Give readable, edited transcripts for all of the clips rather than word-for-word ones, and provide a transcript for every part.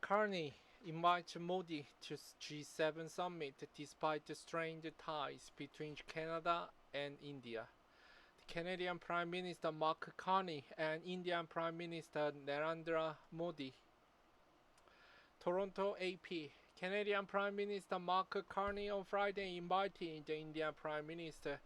Carney invites Modi to G7 summit despite the strained ties between Canada and India. The Canadian Prime Minister Mark Carney and Indian Prime Minister Narendra Modi. Toronto AP. Canadian Prime Minister Mark Carney on Friday invited the Indian Prime Minister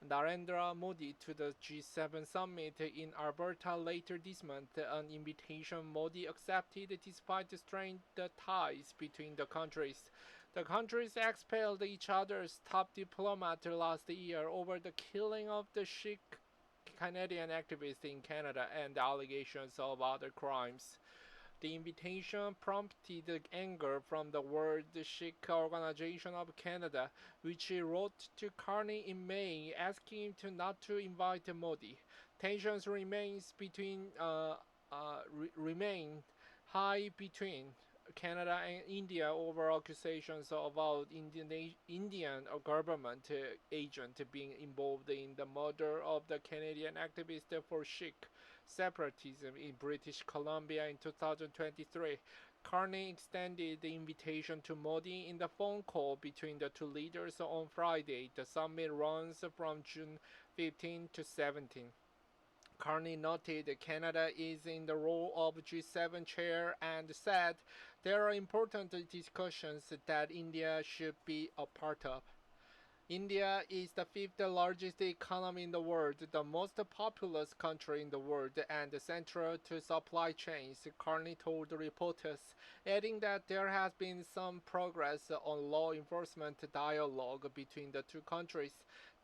Narendra Modi to the G7 summit in Alberta later this month, an invitation Modi accepted despite the strained ties between the countries. The countries expelled each other's top diplomat last year over the killing of the Sikh Canadian activist in Canada and allegations of other crimes. The invitation prompted anger from the World Sikh Organization of Canada, which wrote to Carney in May asking him not to invite Modi. Tensions remain high between Canada and India over accusations about Indian government agent being involved in the murder of the Canadian activist for Sikh separatism in British Columbia in 2023. Carney extended the invitation to Modi in the phone call between the two leaders on Friday. The summit runs from June 15 to 17. Carney noted Canada is in the role of G7 chair and said there are important discussions that India should be a part of. India is the fifth largest economy in the world, the most populous country in the world, and central to supply chains, Carney told reporters, adding that there has been some progress on law enforcement dialogue between the two countries.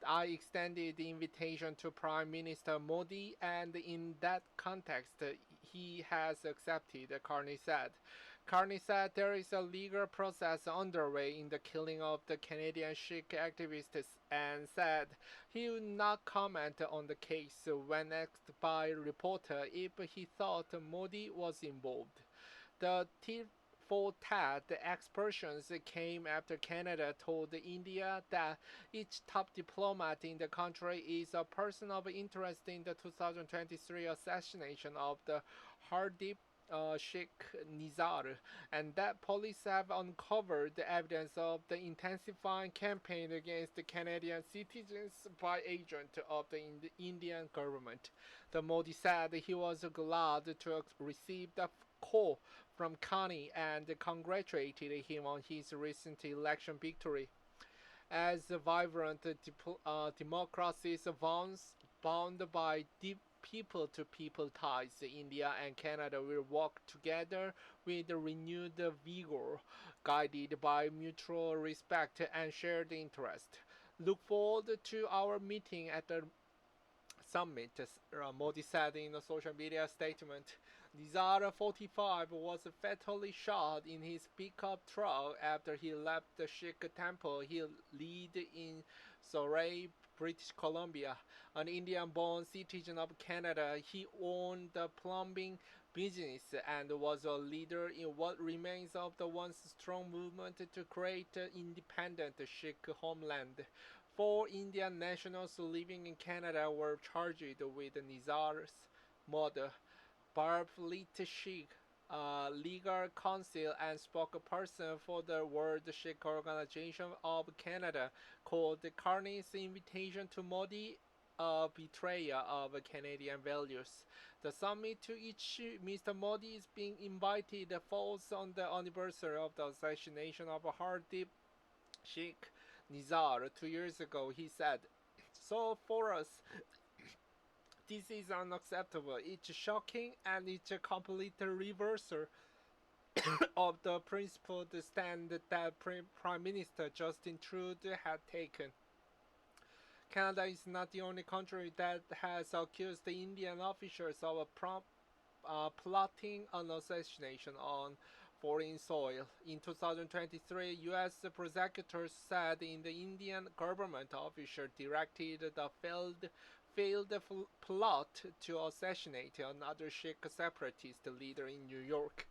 I extended the invitation to Prime Minister Modi, and in that context, he has accepted, Carney said. Carney said there is a legal process underway in the killing of the Canadian Sikh activists and said he would not comment on the case when asked by a reporter if he thought Modi was involved. The for tat expressions came after Canada told India that each top diplomat in the country is a person of interest in the 2023 assassination of the Hardeep Sheikh Nizar, and that police have uncovered the evidence of the intensifying campaign against the Canadian citizens by agents of the Indian government. The Modi said he was glad to receive the call from Carney and congratulated him on his recent election victory. As vibrant democracies bound by deep people-to-people ties, India and Canada will work together with renewed vigor, guided by mutual respect and shared interest. Look forward to our meeting at the summit, Modi said in a social media statement. Nizar, 45, was fatally shot in his pickup truck after he left the Sikh temple he led in Surrey, British Columbia. An Indian-born citizen of Canada, he owned the plumbing business and was a leader in what remains of the once strong movement to create an independent Sikh homeland. 4 Indian nationals living in Canada were charged with Nizar's murder. Barblit Sheikh, legal counsel and spokesperson for the World Sikh Organization of Canada, called Carney's invitation to Modi a betrayal of Canadian values. The summit to which Mr. Modi is being invited falls on the anniversary of the assassination of Hardeep Sheikh Nizar 2 years ago, he said. So for us, this is unacceptable. It's shocking and it's a complete reversal of the principled stand that Prime Minister Justin Trudeau had taken. Canada is not the only country that has accused the Indian officials of plotting an assassination on foreign soil. In 2023, U.S. prosecutors said the Indian government official directed the failed plot to assassinate another Sikh separatist leader in New York.